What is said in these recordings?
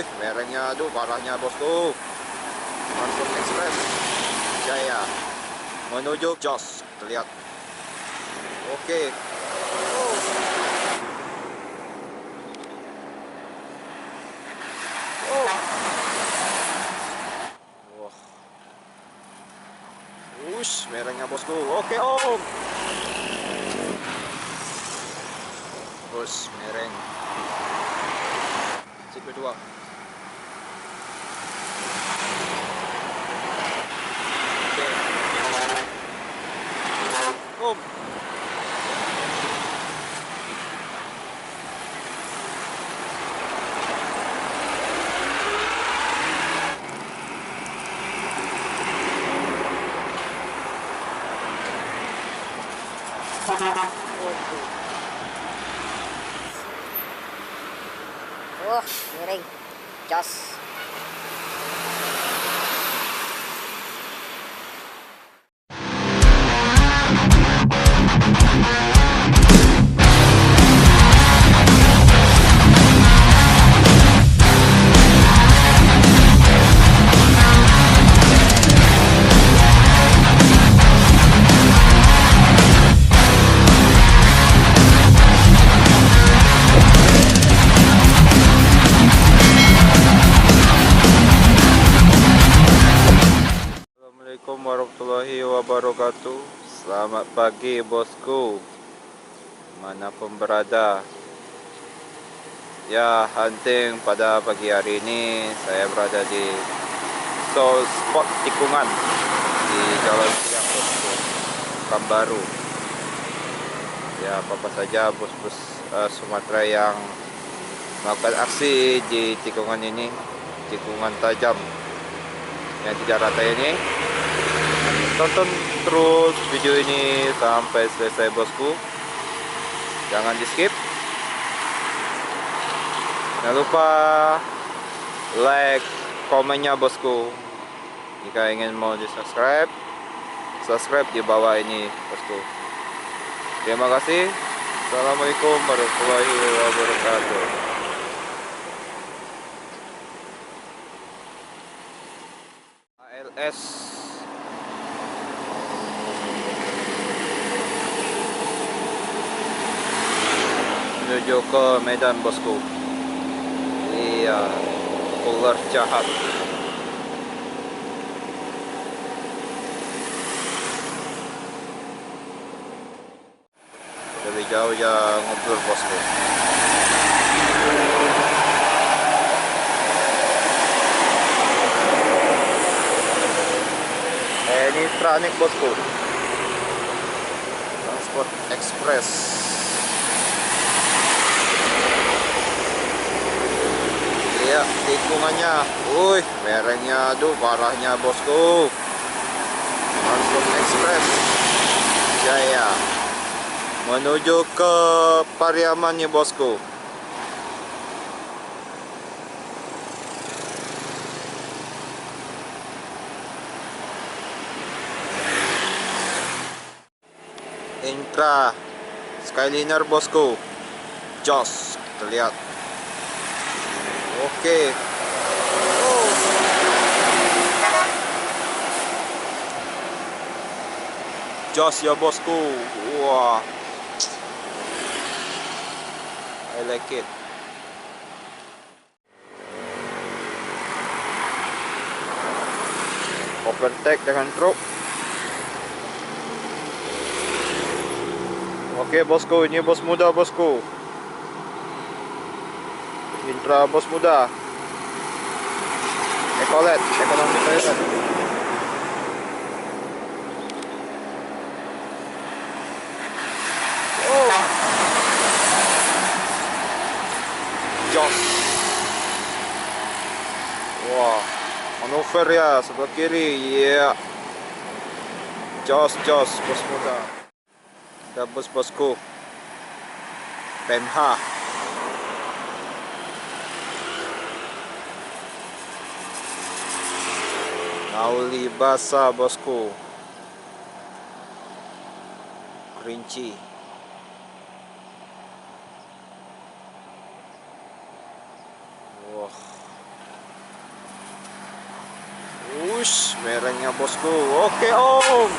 Wih, merengnya aduh parahnya bosku. Langsung Express Jaya menuju Jos. Terlihat. Oke. Oh. Oh. Wah. Wush, merengnya bosku. Oke, om. Terus mereng. Sip kedua. Oke. Om. Wah, miring. Jos. Assalamualaikum warahmatullahi wabarakatuh. Selamat pagi bosku, manapun berada. Ya, hunting pada pagi hari ini saya berada di soul spot tikungan di Jalan Siang bosku, Pekanbaru. Ya, apa saja bos-bos Sumatera yang melakukan aksi di tikungan ini, tikungan tajam yang tidak rata ini, tonton terus video ini sampai selesai bosku, jangan di skip. Jangan lupa like, komennya bosku. Jika ingin mau di subscribe di bawah ini bosku. Terima kasih. Assalamualaikum warahmatullahi wabarakatuh. ALS menuju ke Medan bosku. Iya, ular jahat. Lebih jauh ya ngobrol bosku. Ini Tranik bosku, Transport Express. Lihat tikungannya, wih, merengnya aduh parahnya bosku. Transport Express Jaya menuju ke Pariaman nih bosku. Intra Skyliner bosku, Jos terlihat. Oke. Oh. Jos ya bosku. Wah, I like it. Overtake dengan truk. Oke bosku, ini bos muda bosku. Intra bos muda. Ecolet, ekonomi toilet. Oh. Jos. Wah, manuver ya sebelah kiri. Iya. Yeah. Jos bos muda. Ada bos-bosku PMH. Nauli basah bosku, Kerinci. Wah, Wush, merengnya bosku. Oke om.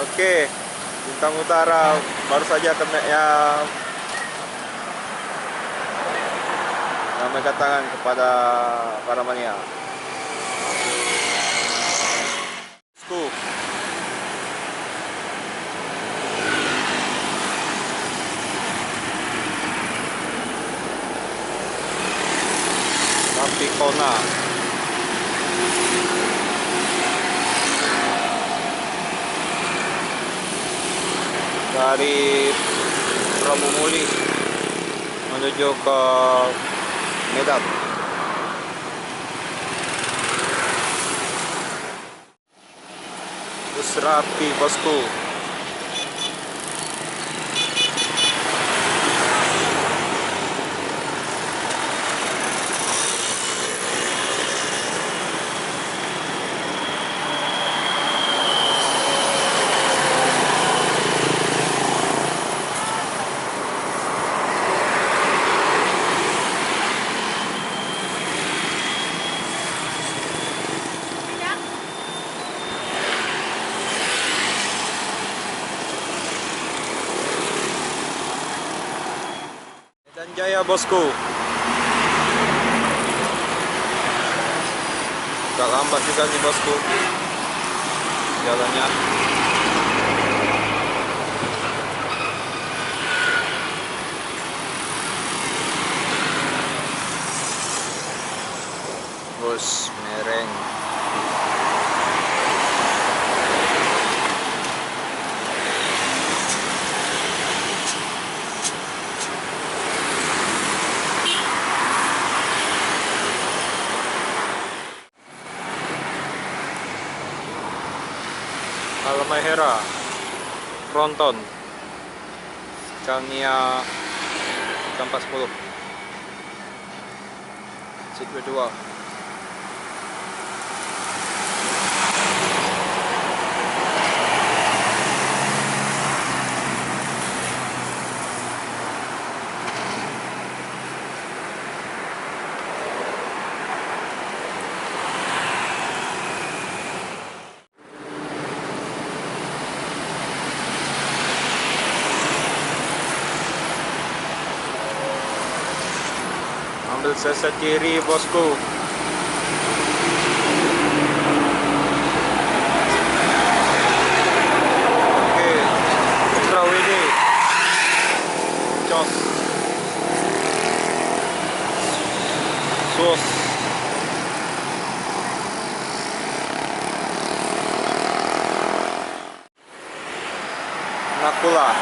Oke, Bintang Utara baru saja kena yang memegang tangan kepada para mania. Scoop. Tapi Kona. Dari Prabu Muli menuju ke Medan. Terus rapi bosku. Dan Jaya bosku. Gak lambat juga nih bosku jalannya. Bos mereng. Halmahera, Fronton, Scania 410, seat kedua. Ambil sisi kiri bosku. Oke, Putra WD Jos Sus Nakula.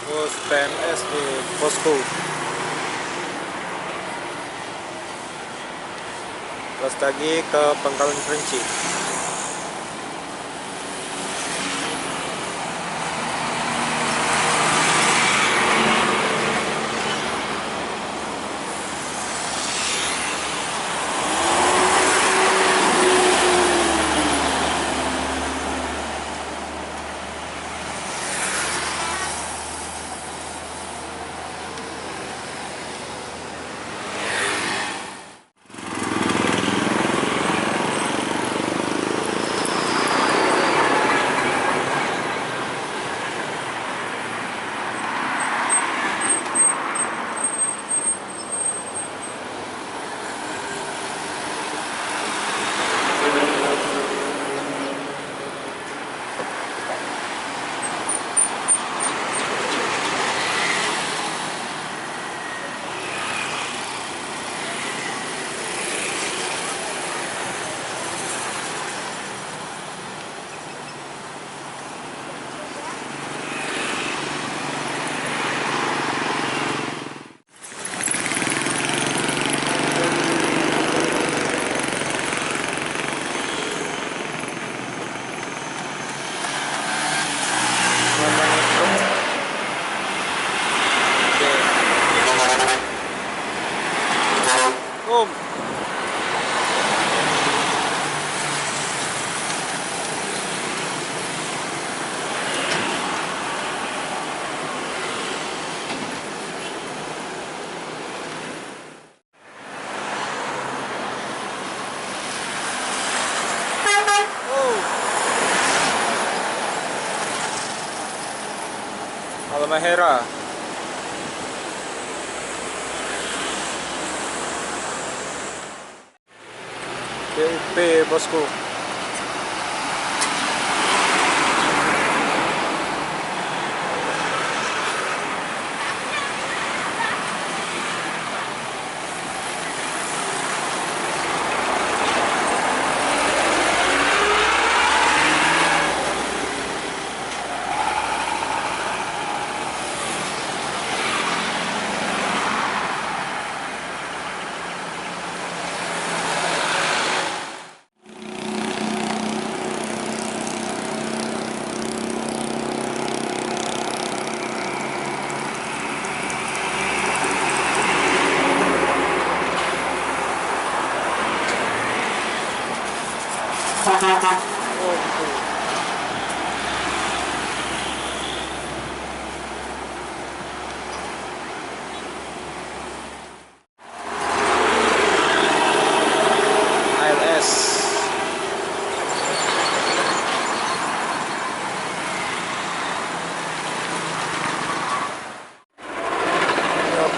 Bos PMS di bosku. Terus lagi ke Pangkalan Kerinci. Halmahera. PUP bosku. ALS.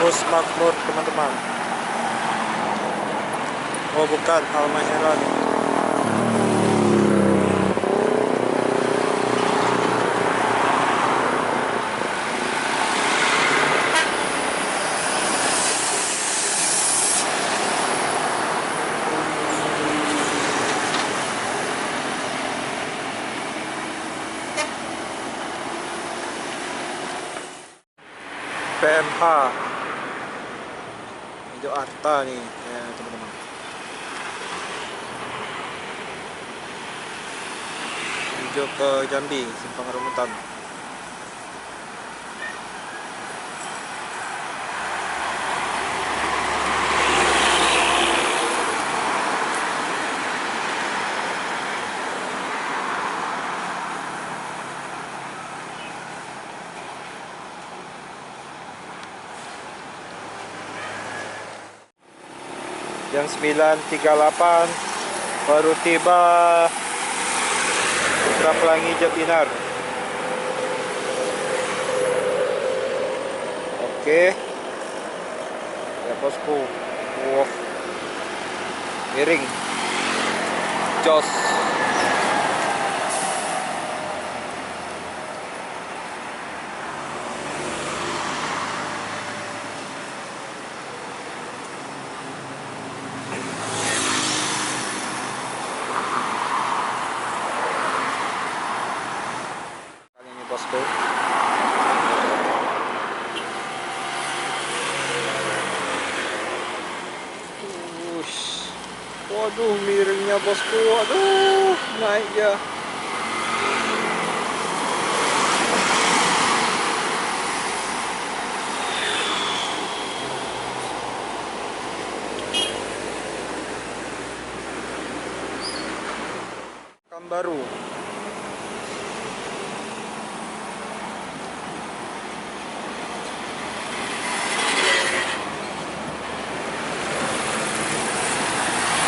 Bus makmur teman-teman. Oh bukan, Halmahera nih. PMH Hijau Arta nih ya teman-teman. Hijau ke Jambi, Simpang Rambutan. Jam 9.38 baru tiba Putra Pelangi Jatinangor. Oke ya bosku. Wow, miring jos. Bosku. Waduh, miringnya bosku. Waduh, naik ya. Baru.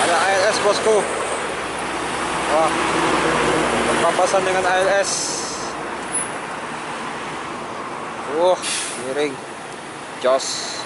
Ada ALS bosku. Wah, pampasan dengan ALS. Miring, jos.